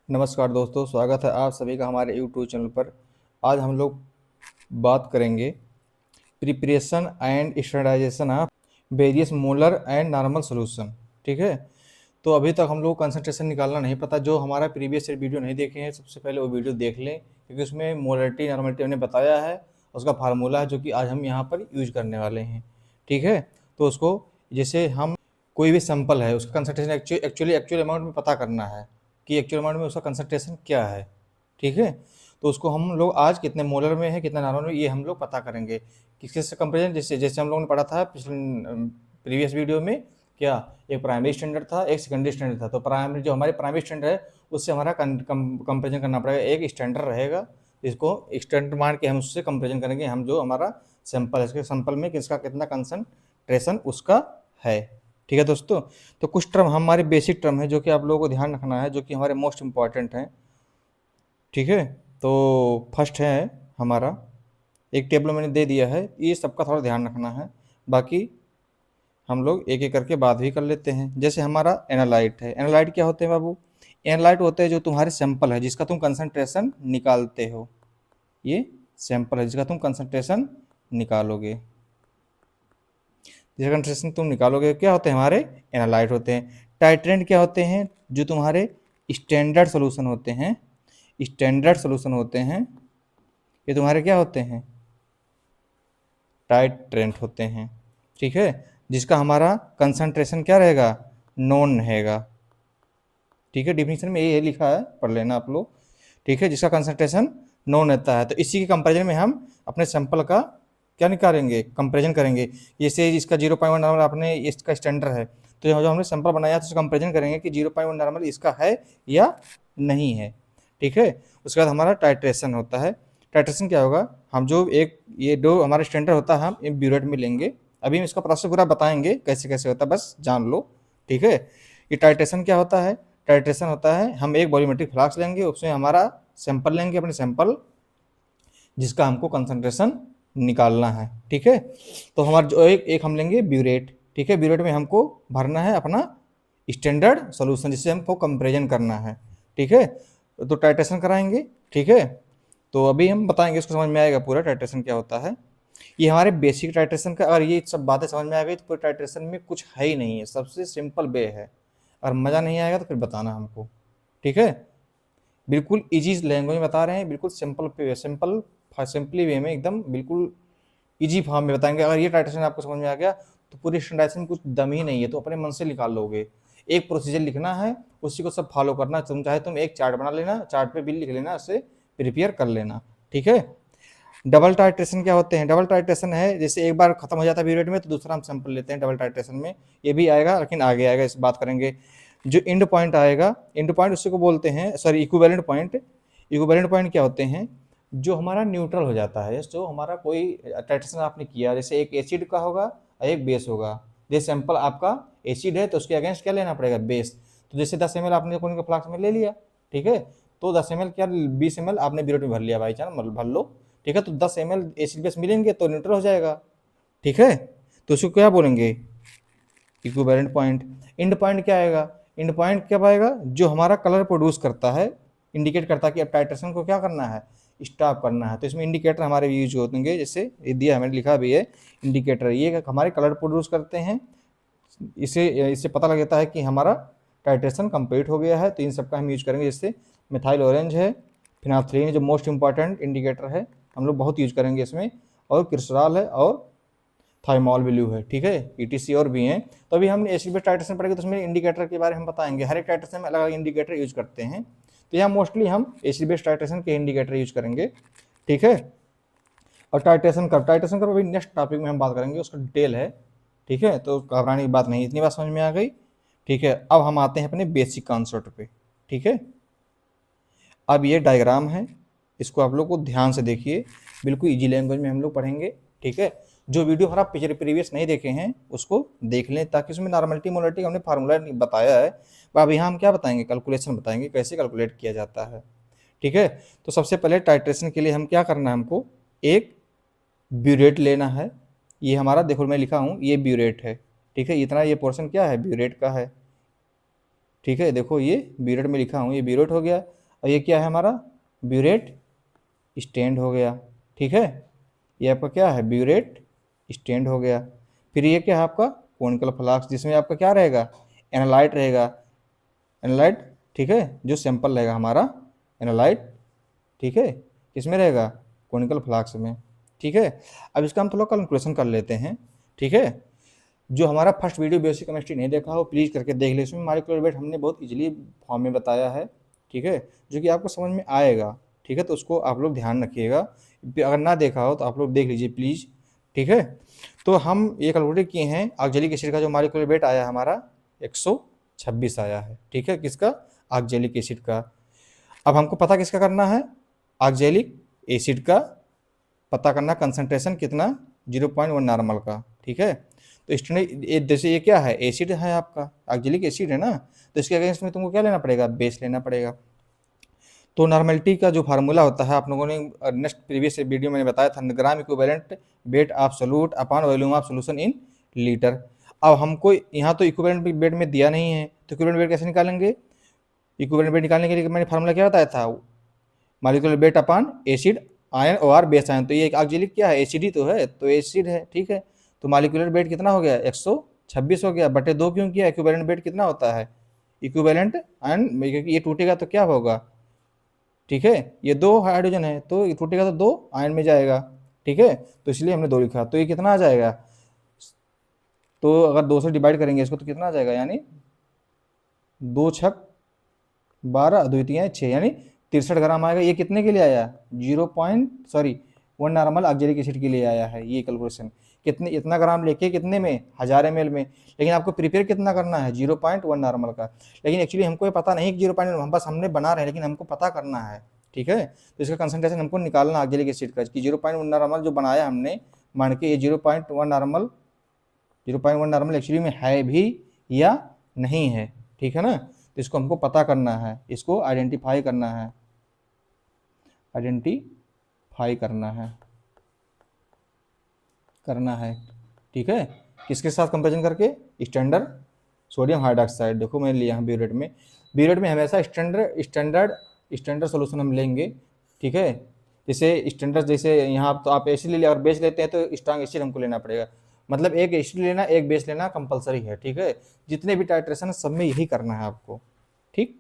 नमस्कार दोस्तों, स्वागत है आप सभी का हमारे यूट्यूब चैनल पर। आज हम लोग बात करेंगे preparation and standardization of various molar and normal solution. ठीक है, तो अभी तक हम लोग कंसंट्रेशन निकालना नहीं पता। जो हमारा प्रीवियस वीडियो नहीं देखे हैं, सबसे पहले वो वीडियो देख लें, क्योंकि उसमें मोलरिटी नॉर्मलिटी हमने बताया है, उसका फार्मूला है जो कि आज हम यहाँ पर यूज करने वाले हैं। ठीक है, तो उसको जैसे हम कोई भी सैंपल है उसका कंसंट्रेशन एक्चुअल अमाउंट में पता करना है कि एक्चुअल अमाउंट में उसका कंसंट्रेशन क्या है। ठीक है, तो उसको हम लोग आज कितने मोलर में है कितना नॉर्मल में, ये हम लोग पता करेंगे। किसके से कंपेरिजन, जैसे जैसे हम लोगों ने पढ़ा था पिछले प्रीवियस वीडियो में, क्या एक प्राइमरी स्टैंडर्ड था एक सेकेंडरी स्टैंडर्ड था। तो प्राइमरी जो हमारे प्राइमरी स्टैंडर्ड है उससे हमारा कंपेरिजन करना पड़ेगा। एक स्टैंडर्ड रहेगा, इसको स्टैंडर्ड मान के हम उससे कंपेरिजन करेंगे, हम जो हमारा सैंपल है इसके सैंपल में किसका कितना कंसंट्रेशन उसका है। ठीक है दोस्तों, तो कुछ टर्म हमारे बेसिक टर्म है जो कि आप लोगों को ध्यान रखना है, जो कि हमारे मोस्ट इंपॉर्टेंट हैं। ठीक है, तो फर्स्ट है हमारा, एक टेबल मैंने दे दिया है, ये सबका थोड़ा ध्यान रखना है। बाकी हम लोग एक एक करके बात भी कर लेते हैं। जैसे हमारा एनालाइट है, एनालाइट क्या होते हैं बाबू? एनालाइट होते हैं जो तुम्हारे सैंपल है जिसका तुम कंसंट्रेशन निकालते हो। ये सैंपल है जिसका तुम कंसंट्रेशन निकालोगे, जिसका कंसंट्रेशन तुम निकालोगे क्या होते हैं हमारे एनालाइट होते हैं। टाइट्रेंट क्या होते हैं? जो तुम्हारे स्टैंडर्ड सोल्यूशन होते हैं, स्टैंडर्ड सोल्यूशन होते हैं, ये तुम्हारे क्या होते हैं? टाइट्रेंट होते हैं। ठीक है, जिसका हमारा कंसंट्रेशन क्या रहेगा? नॉन रहेगा। ठीक है, डिफिनीशन में ये लिखा है, पढ़ लेना आप लोग। ठीक है, जिसका कंसंट्रेशन नॉन रहता है, तो इसी के कंपेरिजन में हम अपने सैंपल का क्या निकालेंगे? कंपेरिजन करेंगे। जैसे इसका 0.1 नॉर्मल अपने इसका स्टैंडर्ड है, तो जो हमने सैंपल बनाया तो उसका कंपेरिजन करेंगे कि 0.1 नॉर्मल इसका है या नहीं है। ठीक है, उसके बाद हमारा टाइट्रेशन होता है। टाइट्रेशन क्या होगा? हम जो एक ये दो हमारा स्टैंडर्ड होता है हम एक ब्यूरेट में लेंगे। अभी हम इसका प्रोसेस पूरा बताएंगे कैसे कैसे होता है, बस जान लो। ठीक है, ये टाइट्रेशन क्या होता है? टाइट्रेशन होता है हम एक वॉल्यूमेट्रिक फ्लास्क लेंगे, उसमें हमारा सैंपल लेंगे, अपने सैंपल जिसका हमको कंसंट्रेशन निकालना है। ठीक है, तो हमारा जो एक एक हम लेंगे ब्यूरेट। ठीक है, ब्यूरेट में हमको भरना है अपना स्टैंडर्ड सॉल्यूशन जिससे हमको कंपेरिजन करना है। ठीक है, तो टाइट्रेशन कराएंगे। ठीक है, तो अभी हम बताएंगे, इसको समझ में आएगा पूरा टाइट्रेशन क्या होता है। ये हमारे बेसिक टाइट्रेशन का, अगर ये सब बातें समझ में आ गई तो पूरे टाइट्रेशन में कुछ है ही नहीं है, सबसे सिंपल वे है। अगर मज़ा नहीं आएगा तो फिर बताना हमको। ठीक है, बिल्कुल इजी लैंग्वेज में बता रहे हैं, बिल्कुल सिंपली वे में, एकदम बिल्कुल इजी फॉर्म में बताएंगे। अगर ये टाइट्रेशन आपको समझ में आ गया तो पूरी स्टैंडर्डाइजेशन में कुछ दम ही नहीं है, तो अपने मन से निकाल लोगे। एक प्रोसीजर लिखना है, उसी को सब फॉलो करना। तुम एक चार्ट बना लेना, चार्ट पे बिल लिख लेना, उससे प्रिपेयर कर लेना। ठीक है, डबल टाइट्रेशन क्या होते हैं? डबल टाइट्रेशन है जैसे एक बार खत्म हो जाता है पीरियड में तो दूसरा हम सैंपल लेते हैं डबल टाइट्रेशन में। ये भी आएगा लेकिन आगे आएगा, इस बात करेंगे। जो एंड पॉइंट आएगा, एंड पॉइंट उसी को बोलते हैं, sorry equivalent point. Equivalent point क्या होते हैं? जो हमारा न्यूट्रल हो जाता है, जो हमारा कोई टाइट्रेशन आपने किया, जैसे एक एसिड का होगा और एक बेस होगा। जैसे सैंपल आपका एसिड है तो उसके अगेंस्ट क्या लेना पड़ेगा? बेस। तो जैसे 10 ml आपने कोई फ्लास्क में ले लिया, ठीक है, तो 10 ml क्या 20 ml आपने ब्यूरेट में भर लिया, बाई चांस भर लो। ठीक है, तो 10 ml एसिड बेस मिलेंगे तो न्यूट्रल हो जाएगा। ठीक है, तो उसको क्या बोलेंगे? Equivalent point. एंड पॉइंट क्या आएगा? एंड पॉइंट क्या आएगा? जो हमारा कलर प्रोड्यूस करता है, इंडिकेट करता है कि अब टाइट्रेशन को क्या करना है? स्टॉप करना है। तो इसमें इंडिकेटर हमारे यूज होंगे, जैसे दिया मैंने लिखा भी है इंडिकेटर, ये हमारे कलर प्रोड्यूस करते हैं। इसे इससे पता लग जाता है कि हमारा टाइट्रेशन कंप्लीट हो गया है। तो इन सबका हम यूज करेंगे, जैसे मिथाइल ऑरेंज है, फिनाथ्रीन जो मोस्ट इंपॉर्टेंट इंडिकेटर है, हम लोग बहुत यूज करेंगे इसमें, और क्रिस्टॉल है, और थाइमॉल ब्लू है। ठीक है, ईटीसी और भी हैं। तो अभी हम एसिड बेस टाइट्रेशन पढ़ेंगे तो उसमें इंडिकेटर के बारे में बताएंगे, हर एक टाइट्रेशन में अलग अलग इंडिकेटर यूज करते हैं। तो यहाँ मोस्टली हम एसिड बेस टाइट्रेशन के इंडिकेटर यूज करेंगे। ठीक है, और टाइट्रेशन कर्व अभी नेक्स्ट टॉपिक में हम बात करेंगे, उसका डिटेल है। ठीक है, तो घबराने की बात नहीं, इतनी बात समझ में आ गई। ठीक है, अब हम आते हैं अपने बेसिक कॉन्सेप्ट पे। ठीक है, अब ये डायग्राम है, इसको आप लोग को ध्यान से देखिए, बिल्कुल इजी लैंग्वेज में हम लोग पढ़ेंगे। ठीक है, जो वीडियो हमारा पिछले प्रीवियस नहीं देखे हैं उसको देख लें, ताकि उसमें नॉर्मलिटी मोलरिटी हमने फार्मूला बताया है। अब यहाँ हम क्या बताएंगे? कैलकुलेशन बताएंगे, कैसे कैलकुलेट किया जाता है। ठीक है, तो सबसे पहले टाइट्रेशन के लिए हम क्या करना है? हमको एक ब्यूरेट लेना है। ये हमारा देखो मैं लिखा हूँ, ये ब्यूरेट है। ठीक है, इतना ये पोर्शन क्या है? ब्यूरेट का है। ठीक है, देखो ये ब्यूरेट में लिखा हूँ, ये ब्यूरेट हो गया, और ये क्या है हमारा, ब्यूरेट स्टैंड हो गया। ठीक है, ये आपका क्या है, ब्यूरेट स्टैंड हो गया। फिर ये क्या है आपका कोनिकल फ्लास्क, जिसमें आपका क्या रहेगा, एनालाइट रहेगा, एनालाइट। ठीक है, जो सैंपल रहेगा हमारा एनालाइट, ठीक है, किसमें रहेगा, कोनिकल फ्लास्क में। ठीक है, अब इसका हम थोड़ा कैलकुलेशन कर लेते हैं। ठीक है, जो हमारा फर्स्ट वीडियो बेसिक केमिस्ट्री नहीं देखा हो प्लीज़ करके देख ले, इसमें मॉलिक्यूलर वेट हमने बहुत इजीली फॉर्म में बताया है। ठीक है, जो कि आपको समझ में आएगा। ठीक है, तो उसको आप लोग ध्यान रखिएगा, अगर ना देखा हो तो आप लोग देख लीजिए प्लीज़। ठीक है, तो हम ये कैलकुलेट किए हैं, ऑक्जेलिक एसिड का जो मॉलिक्यूलर वेट आया हमारा 126 आया है। ठीक है, किसका, ऑक्जेलिक एसिड का। अब हमको पता किसका करना है, ऑक्जेलिक एसिड का पता करना, कंसंट्रेशन कितना, 0.1 नॉर्मल का। ठीक है, तो स्टैंडर्ड जैसे ये क्या है, एसिड है आपका, ऑक्जेलिक एसिड है ना, तो इसके अगेंस्ट में तुमको क्या लेना पड़ेगा, बेस लेना पड़ेगा। तो नॉर्मेलिटी का जो फार्मूला होता है, आप लोगों ने नेक्स्ट प्रीवियस वीडियो में बताया था, gram equivalent weight of solute upon volume of solution in litre. अब हमको यहाँ तो इक्विवेलेंट वेट में दिया नहीं है, तो इक्विवेलेंट वेट कैसे निकालेंगे, इक्विवेलेंट वेट निकालने के लिए मैंने फार्मूला क्या बताया था, molecular weight upon acid ion और बेस आयन। तो ये ऑक्जेलिक क्या है, एसिड ही तो है, तो एसिड है। ठीक है, तो मॉलिक्यूलर वेट कितना हो गया, 126 हो गया, बटे 2 क्यों किया, इक्विवेलेंट वेट कितना होता है, इक्विवेलेंट आयन, क्योंकि ये टूटेगा तो क्या होगा, ठीक है, ये 2 हाइड्रोजन है तो ये टूटेगा तो 2 आयन में जाएगा। ठीक है, तो इसलिए हमने 2 लिखा, तो ये कितना आ जाएगा, तो अगर 2 से डिवाइड करेंगे इसको तो कितना आ जाएगा, यानी 2 छक 12 द्वितीय 6, यानी 63 ग्राम आएगा। ये कितने के लिए आया, 1 नॉर्मल ऑक्जेलिक एसिड के लिए आया है। ये कैलकुलेशन कितने, इतना ग्राम लेके कितने में, 1000 ml में, लेकिन आपको प्रिपेयर कितना करना है, 0.1 नॉर्मल का। लेकिन एक्चुअली हमको ये पता नहीं कि 0.1, हम बस हमने बना रहे हैं, लेकिन हमको पता करना है। ठीक है, तो इसका कंसंट्रेशन हमको निकालना ऑक्जेलिक एसिड का, कि 0.1 नॉर्मल जो बनाया हमने, मान के ये 0.1 नॉर्मल एक्चुअली में है भी या नहीं है। ठीक है ना, तो इसको हमको पता करना है, इसको आइडेंटिफाई करना है, आइडेंटिफाई करना है। ठीक है, किसके साथ कंपेरिजन करके, स्टैंडर्ड सोडियम हाइड्रोक्साइड। देखो मैंने लिया है ब्यूरेट में हमेशा स्टैंडर्ड सोल्यूशन हम लेंगे। ठीक है, जैसे यहाँ तो आप एसिड ले लिया, और बेस लेते हैं तो स्ट्रॉन्ग एसिड हमको लेना पड़ेगा, मतलब एक एसिड लेना एक बेस लेना कंपलसरी है। ठीक है, जितने भी टाइट्रेशन है सब में यही करना है आपको। ठीक,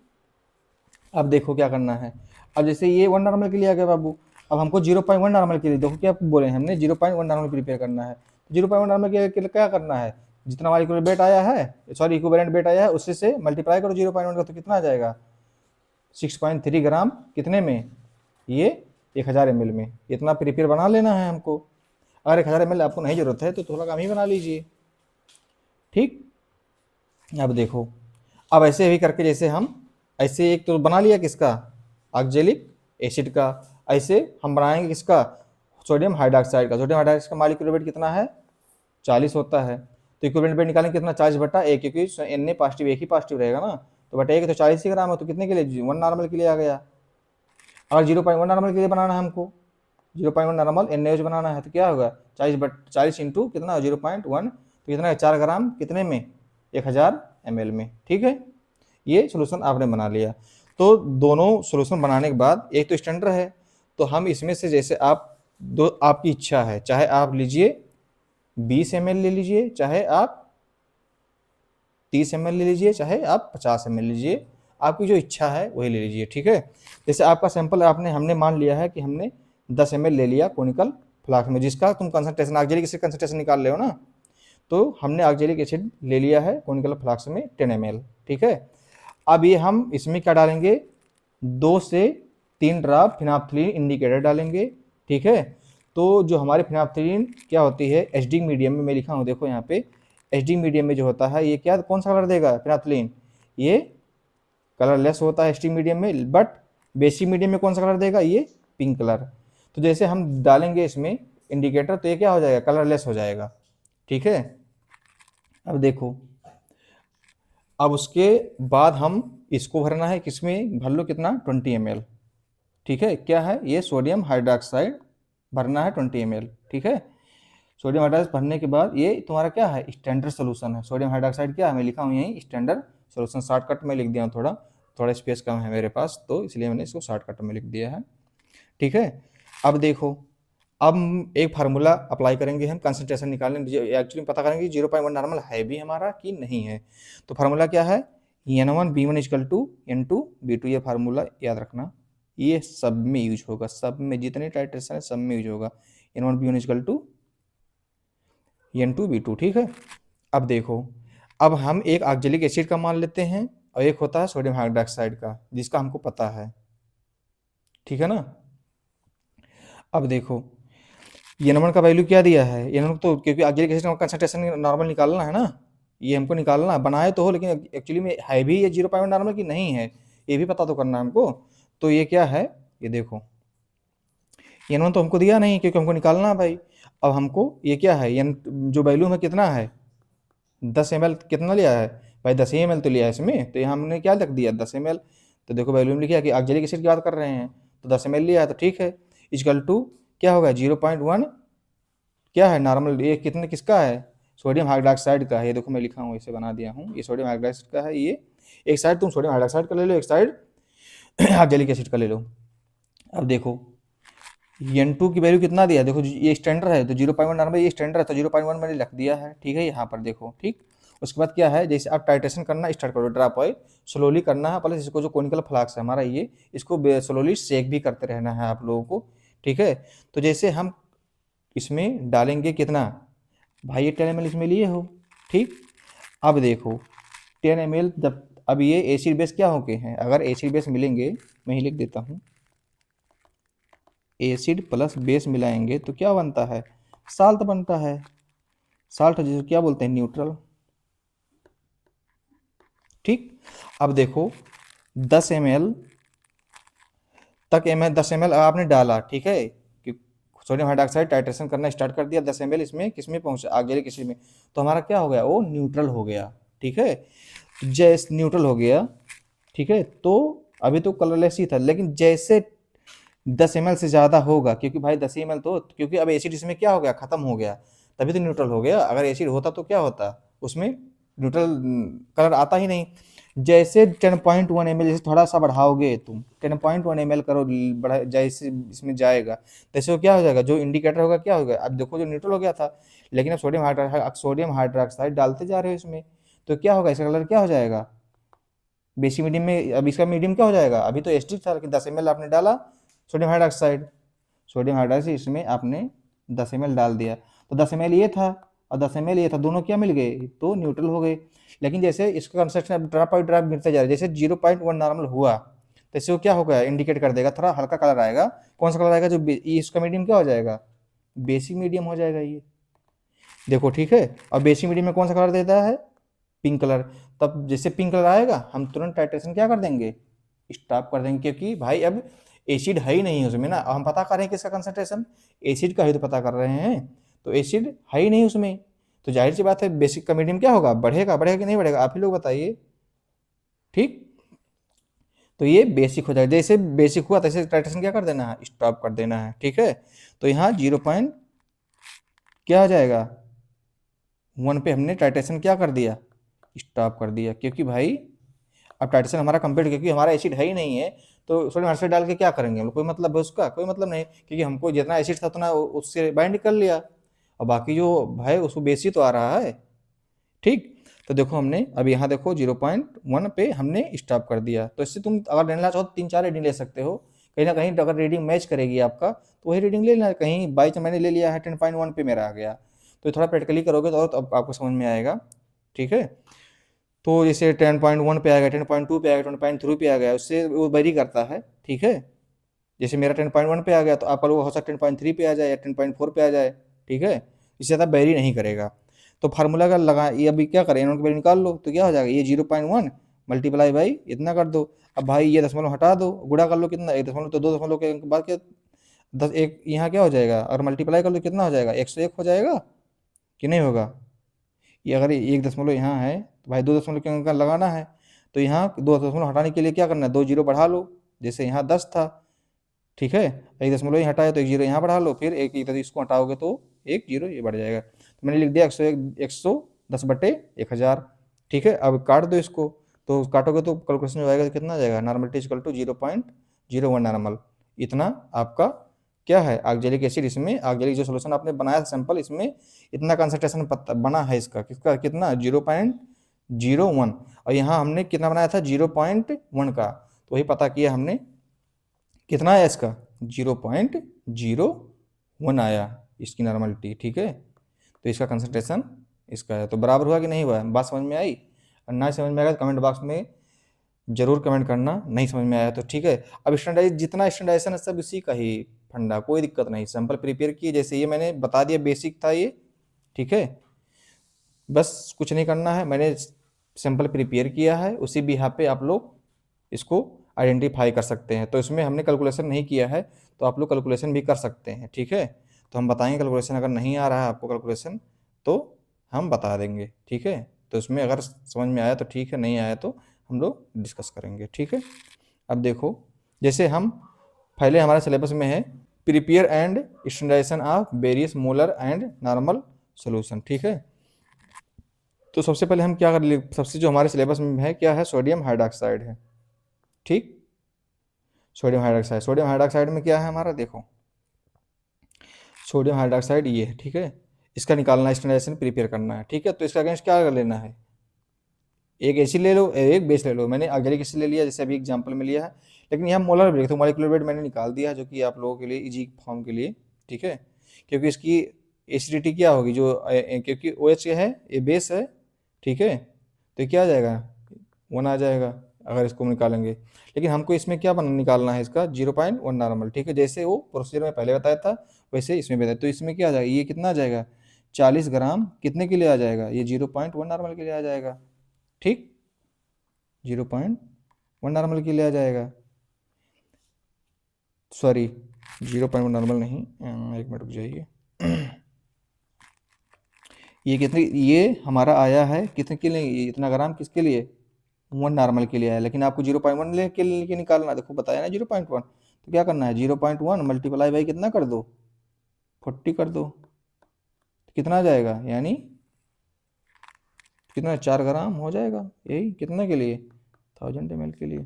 अब देखो क्या करना है, अब जैसे ये 1 नॉर्मल के लिए आ गया बाबू, अब हमको 0.1 नॉर्मल के लिए, देखो क्या बोले हमने, 0.1 नॉर्मल प्रिपेयर करना है। 0.1 नॉर्मल के लिए क्या करना है, जितना मॉलिक्यूलर वेट आया है, सॉरी इक्विवेलेंट वेट आया है, उससे से मल्टीप्लाई करो 0.1 का, तो कितना आ जाएगा, 6.3 ग्राम, कितने में, ये 1000 ml में। इतना प्रिपेयर बना लेना है हमको, अगर 1000 ml आपको नहीं जरूरत है तो थोड़ा कम ही बना लीजिए। ठीक, अब देखो, अब ऐसे भी करके, जैसे हम ऐसे एक तो बना लिया किसका, ऑक्जेलिक एसिड का, ऐसे हम बनाएंगे किसका, सोडियम हाइड्रोक्साइड का। सोडियम हाइड्रोक्साइड का मॉलिक्यूलर वेट कितना है, 40 होता है, तो इक्विवेलेंट वेट निकालेंगे कितना, 40/1, क्योंकि Na पॉजिटिव, एक ही पॉजिटिव रहेगा ना, तो बटा 1 तो 40 ही ग्राम है, तो कितने के लिए, 1 नॉर्मल के लिए आ गया। अगर 0.1 नॉर्मल के लिए बनाना है हमको, 0.1 नॉर्मल NaOH बनाना है, तो क्या होगा, 40 इंटू कितना, 0.1, तो कितना है, 4 ग्राम, कितने में, 1000 ml में। ठीक है, ये सोल्यूशन आपने बना लिया। तो दोनों सोल्यूशन बनाने के बाद, एक तो स्टैंडर्ड है, तो हम इसमें से जैसे आप दो, आपकी इच्छा है, चाहे आप लीजिए 20 ml ले लीजिए, चाहे आप 30 ml ले लीजिए, चाहे आप 50 ml लीजिए, आपकी जो इच्छा है वही ले लीजिए। ठीक है, जैसे आपका सैंपल हमने मान लिया है कि हमने 10 ml ले लिया कोनिकल फ्लास्क में, जिसका तुम कंसंट्रेशन ऑक्जेलिक एसिड कंसंट्रेशन निकाल रहे हो ना, तो हमने ऑक्जेलिक एसिड ले लिया है कोनिकल फ्लास्क में 10 ml। ठीक है, अब ये हम इसमें क्या डालेंगे, 2 से 3 ड्रॉप फिनाप्थलीन इंडिकेटर डालेंगे। ठीक है, तो जो हमारी फिनाप्थलीन क्या होती है, एचडी मीडियम में मैं लिखा हूँ, देखो यहाँ पे एचडी मीडियम में जो होता है, ये क्या, कौन सा कलर देगा फिनाप्थलीन, ये कलरलेस होता है एचडी मीडियम में, बट बेसिक मीडियम में कौन सा कलर देगा, ये पिंक कलर। तो जैसे हम डालेंगे इसमें इंडिकेटर, तो ये क्या हो जाएगा, कलरलेस हो जाएगा। ठीक है, अब देखो, अब उसके बाद हम इसको भरना है, किसमें भर लो, कितना, 20 ml। ठीक है, क्या है, ये सोडियम हाइड्रोक्साइड भरना है 20 ml। ठीक है, सोडियम हाइड्रोक्साइड भरने के बाद ये तुम्हारा क्या है, स्टैंडर्ड सोल्यूशन है। सोडियम हाइड्रोक्साइड क्या है, मैं लिखा हूँ यहीं स्टैंडर्ड सोल्यूशन शॉर्टकट में लिख दिया हूँ, थोड़ा थोड़ा स्पेस कम है मेरे पास, तो इसलिए मैंने इसको शॉर्टकट में लिख दिया है। ठीक है, अब देखो, अब एक फार्मूला अप्लाई करेंगे हम कंसंट्रेशन निकालने, एक्चुअली पता करेंगे 0.1 नॉर्मल है भी हमारा कि नहीं है। तो फार्मूला क्या है, N1B1 इक्वल टू N2B2, ये फार्मूला याद रखना, ये सब में यूज होगा, सब में जितने टाइट्रेशन है सब में यूज होगा, N1B1 इक्वल टू N2B2। ठीक है, अब देखो, अब हम एक ऑक्जेलिक एसिड का मान लेते हैं और एक होता है सोडियम हाइड्रोक्साइड का, जिसका हमको पता है। ठीक है ना, अब देखो N1 का वैल्यू क्या दिया है, N1 तो क्योंकि ऑक्जेलिक एसिड का कंसंट्रेशन नॉर्मल निकालना है ना, ये हमको निकालना बनाए तो हो, लेकिन एक्चुअली में है भी ये 0.1 नॉर्मल की नहीं है, ये भी पता तो करना है हमको। तो ये क्या है, ये देखो N1 तो हमको दिया नहीं क्योंकि हमको निकालना है भाई। अब हमको ये क्या है, N जो वैल्यू में कितना है 10 ml, कितना लिया है भाई 10 ml तो लिया है इसमें, तो यहाँ हमने क्या लिख दिया 10 ml। तो देखो वैल्यू में लिखा कि ऑक्जेलिक एसिड की बात कर रहे हैं तो 10 ml लिया है, तो ठीक है, इक्वल टू क्या होगा 0.1 क्या है नॉर्मल, ये कितने किसका है, सोडियम हाइड्रोक्साइड का है। ये देखो मैं लिखा हूँ, इसे बना दिया हूँ, ये सोडियम हाइड्रोक्साइड का है। ये एक साइड तुम सोडियम हाइड्रोक्साइड का ले लो, एक साइड ऑक्जेलिक एसिड का ले लो। अब देखो N2 की वैल्यू कितना दिया, देखो ये स्टैंडर्ड है तो 0.1 नॉर्मल, ये स्टैंडर्ड है तो 0.1 मैंने रख दिया है। ठीक है, यहाँ पर देखो, ठीक, उसके बाद क्या है, जैसे आप टाइट्रेशन करना स्टार्ट करो, ड्रॉप ऑयल स्लोली करना है, प्लस इसको जो कोनिकल फ्लास्क है हमारा ये, इसको स्लोली शेक भी करते रहना है आप लोगों को। ठीक है, तो जैसे हम इसमें डालेंगे कितना भाई, ये 10 ml इसमें लिए हो। ठीक, अब देखो 10 ml जब, अब ये एसिड बेस क्या होके हैं, अगर एसिड बेस मिलेंगे, मैं ही लिख देता हूँ, एसिड प्लस बेस मिलाएंगे तो क्या बनता है, साल्ट बनता है। साल्ट जिसे क्या बोलते हैं, न्यूट्रल। ठीक, अब देखो 10 ml तक 10 ml आपने डाला, ठीक है, कि सोडियम हाइड्रोक्साइड टाइट्रेशन करना स्टार्ट कर दिया 10 ml इसमें, किसमें पहुंचा ऑक्जेलिक एसिड में, तो हमारा क्या हो गया, वो न्यूट्रल हो गया। ठीक है, तो जैसे न्यूट्रल हो गया, ठीक है, तो अभी तो कलरलेस ही था, लेकिन जैसे 10 ml से ज़्यादा होगा, क्योंकि भाई 10 ml तो, क्योंकि अब एसिड इसमें क्या हो गया, खत्म हो गया, तभी तो न्यूट्रल हो गया। अगर एसिड होता तो क्या होता, उसमें न्यूट्रल कलर आता ही नहीं। जैसे 10.1 ml, जैसे थोड़ा सा बढ़ाओगे तुम 10.1 ml करो, बढ़ा जैसे इसमें जाएगा, तैसे वो क्या हो जाएगा, जो इंडिकेटर होगा क्या होगा, अब देखो जो न्यूट्रल हो गया था, लेकिन अब सोडियम हाइड्रोक्साइड डालते जा रहे हो इसमें, तो क्या होगा, इसका कलर क्या हो जाएगा, बेसिक मीडियम में। अब इसका मीडियम क्या हो जाएगा, अभी तो एसिडिक था, लेकिन 10 ml आपने डाला सोडियम हाइड्रोक्साइड, सोडियम हाइड्रोक्साइड इसमें आपने 10 ml डाल दिया, तो 10 ml ये था और 10 ml ये था, दोनों क्या मिल गए, तो न्यूट्रल हो गए। लेकिन जैसे इसका कंसंट्रेशन ड्रॉप बाई ड्रॉप गिरते जा रहा है, जैसे 0.1 नॉर्मल हुआ तो इससे वो क्या होगा, इंडिकेट कर देगा, थोड़ा हल्का कलर आएगा। कौन सा कलर आएगा, जो इसका मीडियम क्या हो जाएगा, बेसिक मीडियम हो जाएगा ये, देखो। ठीक है, और बेसिक मीडियम में कौन सा कलर देता है, पिंक कलर। तब जैसे पिंक कलर आएगा हम तुरंत टाइट्रेशन क्या कर देंगे, स्टॉप कर देंगे, क्योंकि भाई अब एसिड है ही नहीं उसमें ना, हम पता कर रहे हैं किसका कंसंट्रेशन, एसिड का ही तो पता कर रहे हैं, तो एसिड है ही नहीं उसमें, तो जाहिर सी बात है बेसिक का मीडियम क्या होगा, बढ़ेगा, बढ़ेगा कि नहीं बढ़ेगा, आप ही लोग बताइए। ठीक, तो ये बेसिक हो जाएगा, जैसे बेसिक हुआ तैसे टाइट्रेशन क्या कर देना है, स्टॉप कर देना है। ठीक है, तो यहाँ 0 पॉइंट क्या हो जाएगा 1 पे हमने टाइट्रेशन क्या कर दिया, स्टॉप कर दिया, क्योंकि भाई अब टाइट्रेशन हमारा कंप्लीट, क्योंकि हमारा एसिड है ही नहीं है, तो सोडियम हाइड्रोक्साइड डाल के क्या करेंगे हम लोग, कोई मतलब है उसका, कोई मतलब नहीं, क्योंकि हमको जितना एसिड था उतना उससे बाइंड कर लिया, और बाकी जो भाई उसको बेसी तो आ रहा है। ठीक, तो देखो हमने अब यहाँ देखो 0.1 पे हमने स्टॉप कर दिया, तो इससे तुम अगर लेना चाहो तो 3-4 रीडिंग ले सकते हो, कहीं ना कहीं अगर रीडिंग मैच करेगी आपका तो वही रीडिंग ले लेना, कहीं बाई चांस मैंने ले लिया है 10.1 पे मेरा आ गया, तो थोड़ा प्रैक्टिकली करोगे तो आपको समझ में आएगा। ठीक है, तो जैसे 10.1 पे आ गया, 10.2 पे आ गया, 10.3 पे आ गया, उससे वो वेरी करता है। ठीक है, जैसे मेरा 10.1 पे आ गया तो आपका लोग हो सकता है 10.3 पे आ जाए या 10.4 पे आ जाए। ठीक है, इससे ज़्यादा वेरी नहीं करेगा। तो फार्मूला का लगा, ये अभी क्या करें, इन्होंने वैल्यू निकाल लो, तो क्या हो जाएगा, ये 0.1 मल्टीप्लाई बाई इतना कर दो। अब भाई ये दशमलव हटा दो, गुणा कर लो, कितना 1 दशमलव, तो 2 दशमलव के बाद क्या 10 एक यहाँ क्या हो जाएगा, और मल्टीप्लाई कर लो कितना हो जाएगा, 101 हो जाएगा कि नहीं होगा। ये अगर 1 दशमलव यहाँ है तो भाई 2 दशमलव के अंक लगाना है, तो यहाँ 2 दशमलव हटाने के लिए क्या करना है, 2 जीरो बढ़ा लो, जैसे यहाँ 10 था। ठीक है, 1 दशमलव ही हटाया तो 1 जीरो यहाँ बढ़ा लो, फिर एक इधर इसको हटाओगे तो 1 जीरो ये बढ़ जाएगा, तो मैंने लिख दिया 101 110/1000। ठीक है, अब काट दो इसको, तो काटोगे तो कैलकुलेशन जो आएगा तो कितना आ जाएगा, नॉर्मलिटी इक्वल टू 0.01 नॉर्मल। इतना आपका क्या है, ऑक्जेलिक एसिड, इसमें ऑक्जेलिक जो सोल्यूशन आपने बनाया था सैंपल, इसमें इतना कंसंट्रेशन बना है इसका, किसका कितना 0.01, और यहाँ हमने कितना बनाया था 0.1 का, तो वही पता किया हमने, कितना आया इसका 0.01 आया इसकी नॉर्मलिटी। ठीक है, तो इसका कंसंट्रेशन इसका है, तो बराबर हुआ कि नहीं हुआ, बात समझ में आई? और ना समझ में आएगा तो कमेंट बॉक्स में जरूर कमेंट करना, नहीं समझ में आया तो। ठीक है, अब स्टैंडर्डाइज जितना स्टैंडर्डाइजेशन है सब इसी का ही फंडा, कोई दिक्कत नहीं। सैंपल प्रिपेयर किए, जैसे ये मैंने बता दिया, बेसिक था ये। ठीक है, बस कुछ नहीं करना है, मैंने सैंपल प्रिपेयर किया है, उसी बिहाफ पे आप लोग इसको आइडेंटिफाई कर सकते हैं। तो इसमें हमने कैलकुलेशन नहीं किया है, तो आप लोग कैलकुलेशन भी कर सकते हैं। ठीक है, तो हम बताएंगे कैलकुलेशन, अगर नहीं आ रहा है आपको कैलकुलेशन तो हम बता देंगे। ठीक है, तो इसमें अगर समझ में आया तो ठीक है, नहीं आया तो हम लोग डिस्कस करेंगे। ठीक है, अब देखो, जैसे हम पहले हमारे सिलेबस में है prepare and standardization of various molar and normal solution. ठीक है, तो सबसे पहले हम क्या कर लिए, सबसे जो हमारे सिलेबस में है क्या है, सोडियम हाइड्रॉक्साइड है। ठीक, सोडियम हाइड्रॉक्साइड, सोडियम हाइड्रॉक्साइड में क्या है हमारा, देखो सोडियम हाइड्रॉक्साइड ये है। ठीक है, इसका निकालना, स्टैंडर्डाइजेशन प्रिपेयर करना है। ठीक है, तो इसका अगेंस्ट क्या कर लेना है, एक एसिड ले लो, एक बेस ले लो। मैंने ऑक्जेलिक एसिड ले लिया जैसे अभी एग्जांपल में लिया है, लेकिन यहाँ मोलर वेट तो मॉलिक्यूलर वेट मैंने निकाल दिया, जो कि आप लोगों के लिए इजी फॉर्म के लिए। ठीक है, क्योंकि इसकी एसिडिटी क्या होगी, जो क्योंकि ओ एच है, ये बेस है। ठीक है, तो क्या आ जाएगा, 1 आ जाएगा अगर इसको निकालेंगे। लेकिन हमको इसमें क्या निकालना है, इसका 0.1 नॉर्मल। ठीक है, जैसे वो प्रोसीजर में पहले बताया था वैसे इसमें बताया, तो इसमें क्या आ जाएगा, ये कितना आ जाएगा 40 ग्राम, कितने के लिए आ जाएगा, ये 0.1 नॉर्मल के लिए आ जाएगा। ठीक, 0.1 नॉर्मल के लिए आ जाएगा, सॉरी 0.1 नॉर्मल नहीं, एक मिनट रुक जाइए। ये कितने, ये हमारा आया है कितने के लिए, ये इतना ग्राम किसके लिए, 1 नॉर्मल के लिए आया, लेकिन आपको 0.1 के लिए निकालना, देखो बताया ना 0.1, तो क्या करना है 0.1 मल्टीप्लाई बाई कितना कर दो, 40 कर दो, तो कितना आ जाएगा, यानी कितना 4 ग्राम हो जाएगा, यही कितने के लिए 1000 ml के लिए।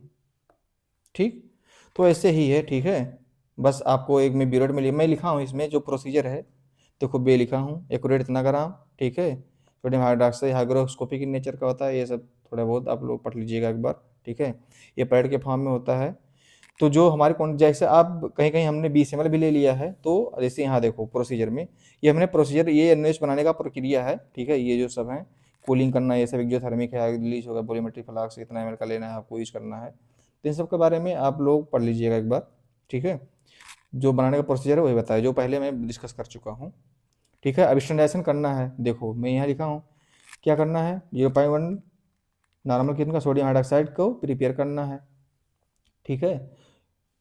ठीक, तो ऐसे ही है। ठीक है, बस आपको एक में ब्यूरेट में मैं लिखा हूँ, इसमें जो प्रोसीजर है देखो, बे लिखा हूँ, एक्यूरेट इतना ग्राम। ठीक है, sodium hydroxide hygroscopic in nature का होता है, ये सब थोड़ा बहुत आप लोग पढ़ लीजिएगा एक बार। ठीक है, ये पैड के फॉर्म में होता है। तो जो हमारे कौन, जैसे आप कहीं कहीं हमने 20 ml भी ले लिया है, तो जैसे यहाँ देखो प्रोसीजर में, ये हमने प्रोसीजर, ये एनएच बनाने का प्रक्रिया है। ठीक है, ये जो सब है कूलिंग करना, ये सब एक्जोथर्मिक है, रिलीज होगा वॉल्यूमेट्रिक फ्लक्स, इतना ml का लेना है आपको, यूज करना है। तो इन सब के बारे में आप लोग पढ़ लीजिएगा एक बार। ठीक है, जो बनाने का प्रोसीजर है वही बताया, जो पहले मैं डिस्कस कर चुका हूँ। ठीक है, अब स्टैंडर्डाइजेशन करना है, देखो मैं यहाँ लिखा हूँ, क्या करना है 0.1 नॉर्मल कितना सोडियम हाइड्रॉक्साइड को प्रिपेयर करना है। ठीक है,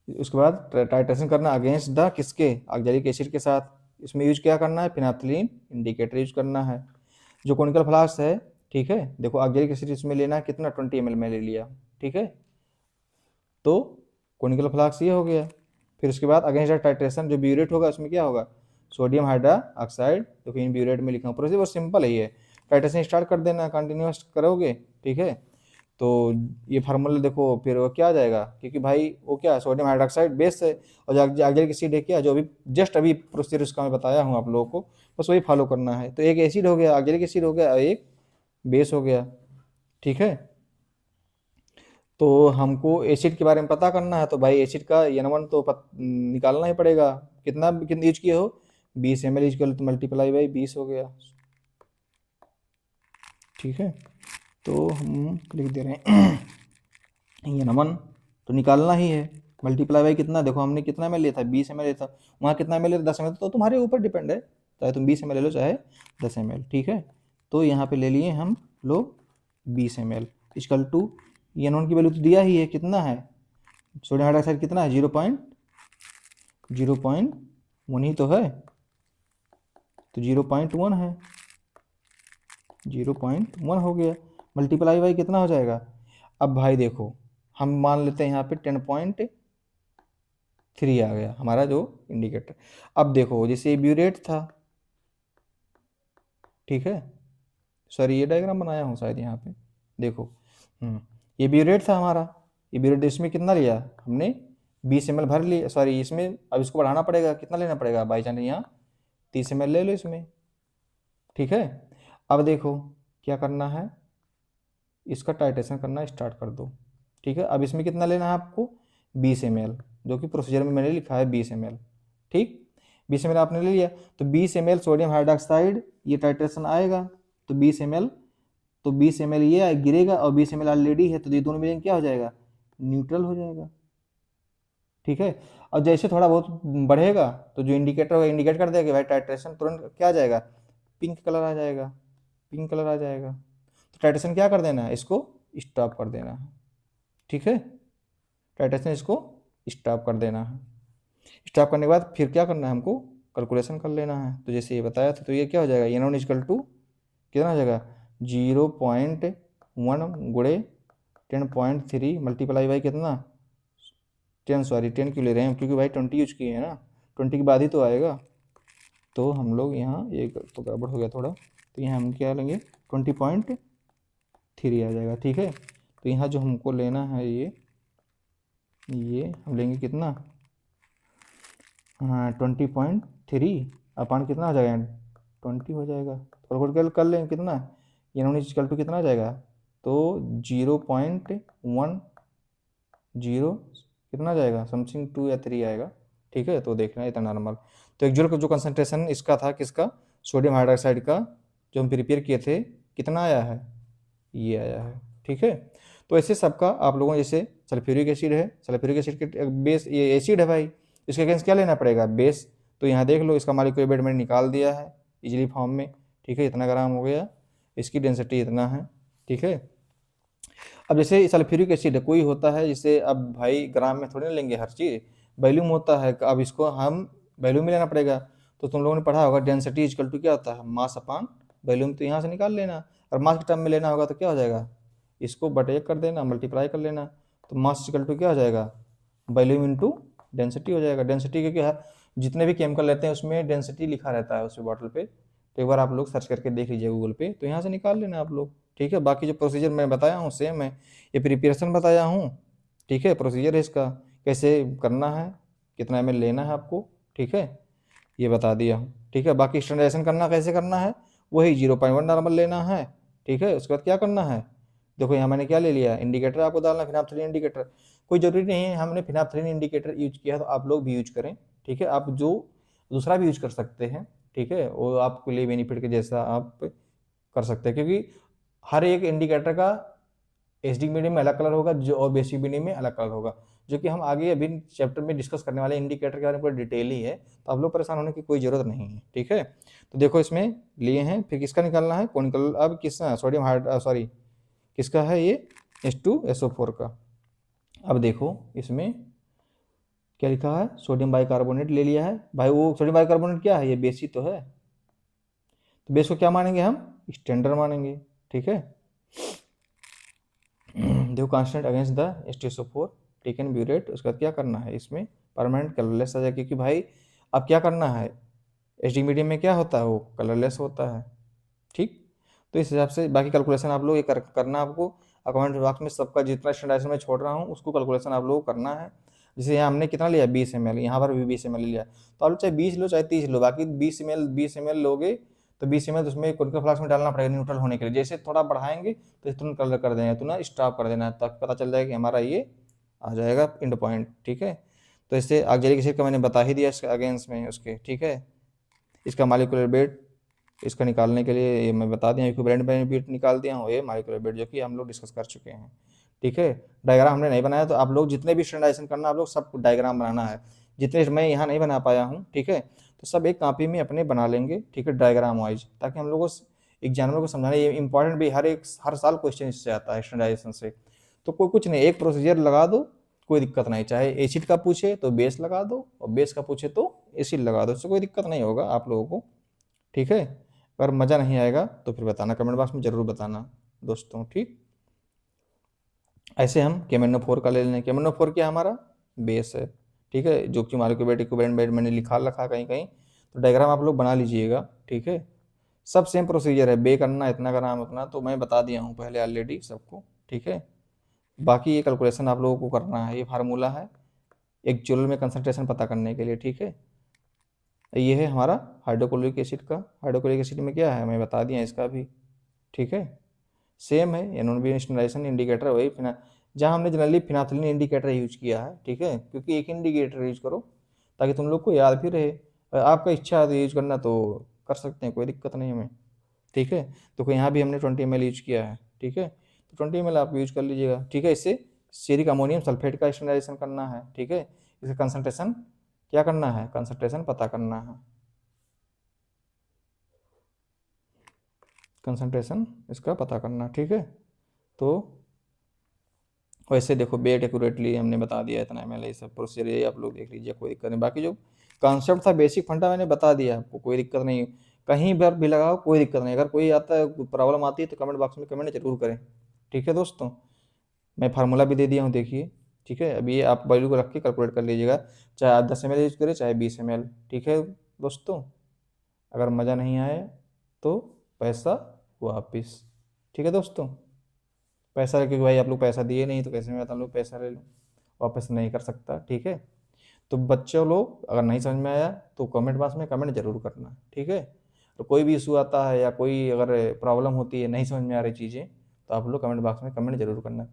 उसके बाद टाइट्रेशन करना अगेंस्ट द किसके, ऑक्जेलिक एसिड के साथ। इसमें यूज क्या करना है, फिनाइथिलीन इंडिकेटर यूज करना है, जो कोनिकल फ्लास्क है। ठीक है, देखो ऑक्जेलिक एसिड इसमें लेना है कितना, 20 ml में ले लिया। ठीक है, तो कोनिकल फ्लास्क ये हो गया। फिर उसके बाद अगेंस्ट द टाइट्रेशन जो ब्यूरेट होगा उसमें क्या होगा, सोडियम हाइड्रोक्साइड, तो फिर ब्यूरेट में लिखा हूँ। प्रोसीजर बहुत सिंपल है, ये टाइट्रेशन स्टार्ट कर देना, कंटिन्यूस करोगे। ठीक है, तो ये फार्मूला देखो, फिर वो क्या आ जाएगा, क्योंकि भाई वो क्या है, सोडियम हाइड्रॉक्साइड बेस है, और जो ऑक्जेलिक एसिड है क्या, जो अभी जस्ट अभी प्रोसीजर उसका मैं बताया हूँ आप लोगों को, बस वही फॉलो करना है। तो एक एसिड हो गया, ऑक्जेलिक एसिड हो गया, और एक बेस हो गया। ठीक है, तो हमको एसिड के बारे में पता करना है, तो भाई एसिड का N1 तो निकालना ही पड़ेगा, कितना कितना यूज किए हो 20 ml यूज कर, तो मल्टीप्लाई बाई 20 हो गया। ठीक है, तो हम लिख दे रहे हैं N1 तो निकालना ही है, मल्टीप्लाई बाई कितना, देखो हमने कितना ml लिया था 20 ml लिया था, वहाँ कितना ml लिया था 10 ml, तो तुम्हारे ऊपर डिपेंड है, चाहे तुम 20 ml ले लो चाहे 10 ml। ठीक है, तो यहाँ पे ले लिए हम लोग 20 ml इक्वल टू N1 की वैल्यू तो दिया ही है, कितना है सोडियम हाइड्रॉक्साइड कितना है 0.1 ही तो है, तो 0.1 है, 0.1 हो गया, मल्टीप्लाई बाई कितना हो जाएगा। अब भाई देखो, हम मान लेते हैं यहाँ पे 10.3 आ गया हमारा जो इंडिकेटर। अब देखो जैसे ब्यूरेट था, ठीक है, सॉरी ये डायग्राम बनाया हूँ शायद यहाँ पे, देखो ये ब्यूरेट था हमारा, ये ब्यूरेट इसमें कितना लिया हमने 20 ml भर लिया, सॉरी इसमें अब इसको बढ़ाना पड़ेगा, कितना लेना पड़ेगा बाई चांस यहाँ 30 ml ले लो इसमें, ठीक है। अब देखो क्या करना है, इसका टाइट्रेशन करना स्टार्ट कर दो, ठीक है। अब इसमें कितना लेना है आपको 20 ml, जो कि प्रोसीजर में मैंने लिखा है 20 ml, ठीक। 20 ml आपने ले लिया, तो 20 ml सोडियम हाइड्रोक्साइड ये टाइट्रेशन आएगा, तो 20 ml, तो 20 ml ये गिरेगा और 20 ml ऑलरेडी है, तो ये दोनों मिलेंगे क्या हो जाएगा, न्यूट्रल हो जाएगा, ठीक है। और जैसे थोड़ा बहुत बढ़ेगा तो जो इंडिकेटर होगा इंडिकेट कर देगा कि भाई टाइट्रेशन तुरंत क्या आ जाएगा, पिंक कलर आ जाएगा, पिंक कलर आ जाएगा, तो टाइट्रेशन क्या कर देना है, इसको स्टॉप कर देना है, ठीक है। टाइट्रेशन इसको स्टॉप कर देना है। स्टॉप करने के बाद फिर क्या करना है हमको, कैलकुलेशन कर लेना है। तो जैसे ये बताया था, तो ये क्या हो जाएगा, एन वन इजकल टू कितना हो जाएगा 0.1 गुणे 10.3 मल्टीप्लाई बाई कितना 10, सॉरी 10 क्यों ले रहे हैं क्योंकि भाई 20 यूज किए हैं ना, 20 के बाद ही तो आएगा। तो हम लोग यहाँ ये तो गड़बड़ हो गया थोड़ा, तो यहाँ हम क्या लेंगे 20.3 आ जाएगा, ठीक है। तो यहाँ जो हमको लेना है ये हम लेंगे कितना, हाँ 20.3 अपान कितना हो जाएगा 20 हो जाएगा, कैलकुलेट कर लेंगे कितना, ये नॉन इक्वल टू कितना आ जाएगा, तो 0.10 कितना जाएगा समथिंग 2 या 3 आएगा, ठीक है। तो देखना है इतना नॉर्मल। तो एक्चुअल का जो कंसंट्रेशन इसका था किसका, सोडियम हाइड्रोक्साइड का, जो हम प्रिपेयर किए थे, कितना आया है, ये आया है, ठीक है। तो ऐसे सबका आप लोगों जैसे सल्फ्यूरिक एसिड है, सल्फ्यूरिक एसिड के बेस ये एसिड है भाई, इसके अगेंस्ट क्या लेना पड़ेगा बेस, तो यहाँ देख लो इसका मॉलिक्यूलर वेट मैंने निकाल दिया है इजीली फॉर्म में, ठीक है। इतना ग्राम हो गया, इसकी डेंसिटी इतना है, ठीक है। अब जैसे सल्फ्यूरिक एसिड है, कोई होता है जैसे अब भाई ग्राम में थोड़ी ना लेंगे हर चीज़, वैल्यूम होता है, अब इसको हम वैल्यूम में लेना पड़ेगा। तो तुम लोगों ने पढ़ा होगा डेंसिटी इक्वल टू क्या होता है, मास अपान वैल्यूम, तो यहाँ से निकाल लेना। और मास के टर्म में लेना होगा तो क्या हो जाएगा, इसको बटे 1 कर देना, मल्टीप्लाई कर लेना, तो मास इक्वल टू क्या हो जाएगा, वैल्यूम इंटू डेंसिटी हो जाएगा। डेंसिटी के क्या है, जितने भी केमिकल लेते हैं उसमें डेंसिटी लिखा रहता है उसमें बॉटल पे, तो एक बार आप लोग सर्च करके देख लीजिए गूगल पे, तो यहाँ से निकाल लेना आप लोग, ठीक है। बाकी जो प्रोसीजर मैं बताया हूँ सेम है, ये प्रिपरेशन बताया हूँ, ठीक है। प्रोसीजर है इसका कैसे करना है, कितना ml लेना है आपको, ठीक है, ये बता दिया हूँ, ठीक है। बाकी स्टैंडर्डाइजेशन करना कैसे करना है, वही 0.1 नॉर्मल लेना है, ठीक है। उसके बाद क्या करना है, देखो यहाँ मैंने क्या ले लिया, इंडिकेटर आपको डालना, फिनाप्थलीन इंडिकेटर, कोई जरूरी नहीं है हमने फिनाप्थलीन इंडिकेटर यूज किया तो आप लोग भी यूज करें, ठीक है। आप जो दूसरा भी यूज कर सकते हैं, ठीक है, वो आपके लिए बेनिफिट के जैसा आप कर सकते हैं, क्योंकि हर एक इंडिकेटर का एचडी मीडियम में अलग कलर होगा जो और बेसिक मीडियम में अलग कलर होगा, जो कि हम आगे अभी चैप्टर में डिस्कस करने वाले इंडिकेटर के बारे में पूरा डिटेल ही है, तो आप लोग परेशान होने की कोई ज़रूरत नहीं है, ठीक है। तो देखो इसमें लिए हैं, फिर किसका निकालना है कॉनिकल, अब किस सोडियम हाइड सॉरी किसका है ये H2SO4 का। अब देखो इसमें क्या लिखा है, सोडियम बाइकार्बोनेट ले लिया है भाई, वो सोडियम बाइकार्बोनेट क्या है, ये बेस ही तो है, तो बेस को क्या मानेंगे हम, स्टैंडर्ड मानेंगे, ठीक है। देखो constant against the H2SO4 taken burette, उसके बाद क्या करना है, इसमें परमानेंट कलरलेस आ जाएगा, क्योंकि भाई अब क्या करना है, एचडी मीडियम में क्या होता है वो कलरलेस होता है, ठीक। तो इस हिसाब से बाकी कैलकुलेशन आप लोग ये करना आपको, अकाउंट बॉक्स में सबका जितना स्टैंडर्डाइजेशन में छोड़ रहा हूँ उसको कैलकुलेशन आप लोग करना है। जैसे यहाँ हमने कितना लिया 20 ml, यहाँ पर भी 20 ml लिया, तो आप लोग चाहे 20 लो चाहे 30 लो, बाकी 20 ml लोगे तो 20 ml उसमें कोनिकल फ्लास्क में डालना पड़ेगा न्यूट्रल होने के लिए, जैसे थोड़ा बढ़ाएंगे तो तुरंत कलर कर देंगे, तो ना स्टॉप कर देना तब पता चल जाएगा कि हमारा ये आ जाएगा इंड पॉइंट, ठीक है। तो इससे ऑक्जेलिक एसिड का मैंने बता ही दिया इसके अगेंस्ट में उसके, ठीक है। इसका मॉलिक्यूलर वेट इसका निकालने के लिए ये मैं बता दिया, इक्विवेलेंट बेनिफिट निकाल दिया हूँ, ये मॉलिक्यूलर वेट जो कि हम लोग डिस्कस कर चुके हैं, ठीक है। डायग्राम हमने नहीं बनाया, तो आप लोग जितने भी स्टैंडर्डाइजेशन करना आप लोग सब डायग्राम बनाना है, जितने मैं यहाँ नहीं बना पाया हूँ, ठीक है, तो सब एक कॉपी में अपने बना लेंगे, ठीक है, डायग्राम वाइज, ताकि हम लोग एग्जामिनर को समझाने, ये इंपॉर्टेंट भी हर साल क्वेश्चन इससे आता है स्टैंडर्डाइजेशन से। तो कोई कुछ नहीं, एक प्रोसीजर लगा दो, कोई दिक्कत नहीं, चाहे एसिड का पूछे तो बेस लगा दो और बेस का पूछे तो एसिड लगा दो, इससे कोई दिक्कत नहीं होगा आप लोगों को, ठीक है। अगर मज़ा नहीं आएगा तो फिर बताना, कमेंट बॉक्स में ज़रूर बताना दोस्तों, ठीक। ऐसे हम KMnO4 का ले लें, KMnO4 क्या हमारा बेस है, ठीक है, जो कि मॉलिक्यूलर वेट इक्विवेलेंट वेट मैंने लिखा रखा कहीं कहीं, तो डायग्राम आप लोग बना लीजिएगा, ठीक है। सब सेम प्रोसीजर है, बे करना इतना ग्राम उतना, तो मैं बता दिया हूँ पहले ऑलरेडी सबको, ठीक है। बाकी ये कैलकुलेशन आप लोगों को करना है, ये फार्मूला है एक्चुअल में कंसंट्रेशन पता करने के लिए, ठीक है। ये है हमारा हाइड्रोक्लोरिक एसिड का, हाइड्रोक्लोरिक एसिड में क्या है मैं बता दिया इसका भी, ठीक है। सेम है एनोनिक स्टरलाइजेशन इंडिकेटर वही फिना, जहाँ हमने जनरली फिनाइलिन इंडिकेटर यूज किया है, ठीक है, क्योंकि एक इंडिकेटर यूज करो ताकि तुम लोग को याद भी रहे। आपका इच्छा है यूज करना तो कर सकते हैं, कोई दिक्कत नहीं हमें, ठीक है। तो यहाँ भी हमने 20 ml यूज किया है, ठीक है, तो 20 ml आप यूज कर लीजिएगा, ठीक है। इससे सीरिक अमोनियम सल्फेट का स्टरलाइजेशन करना है, ठीक है। इसका कंसनट्रेशन क्या करना है, कंसनट्रेशन पता करना है, कंसंट्रेशन इसका पता करना, ठीक है। तो वैसे देखो वेट एक्यूरेटली हमने बता दिया इतना एम एल, ये सब प्रोसीजर ये आप लोग देख लीजिए, कोई दिक्कत नहीं। बाकी जो कॉन्सेप्ट था बेसिक फंडा मैंने बता दिया आपको, कोई दिक्कत नहीं, कहीं पर भी लगाओ कोई दिक्कत नहीं। अगर कोई आता है प्रॉब्लम आती है तो कमेंट बॉक्स में कमेंट जरूर करें, ठीक है दोस्तों। मैं फार्मूला भी दे दिया हूँ देखिए, ठीक है। अभी ये आप वैल्यू को रख के कैलकुलेट कर लीजिएगा, चाहे आप 10 ml यूज करें चाहे 20 ml, ठीक है दोस्तों। अगर मज़ा नहीं आए तो पैसा वापिस, ठीक है दोस्तों। पैसा, क्योंकि भाई आप लोग पैसा दिए नहीं तो कैसे मैं आप लोग पैसा ले लूँ, वापस नहीं कर सकता, ठीक है। तो बच्चों लोग अगर नहीं समझ में आया तो कमेंट बॉक्स में कमेंट जरूर करना, ठीक है। तो कोई भी इशू आता है या कोई अगर प्रॉब्लम होती है नहीं समझ में आ रही चीज़ें तो आप लोग कमेंट बॉक्स में कमेंट जरूर करना।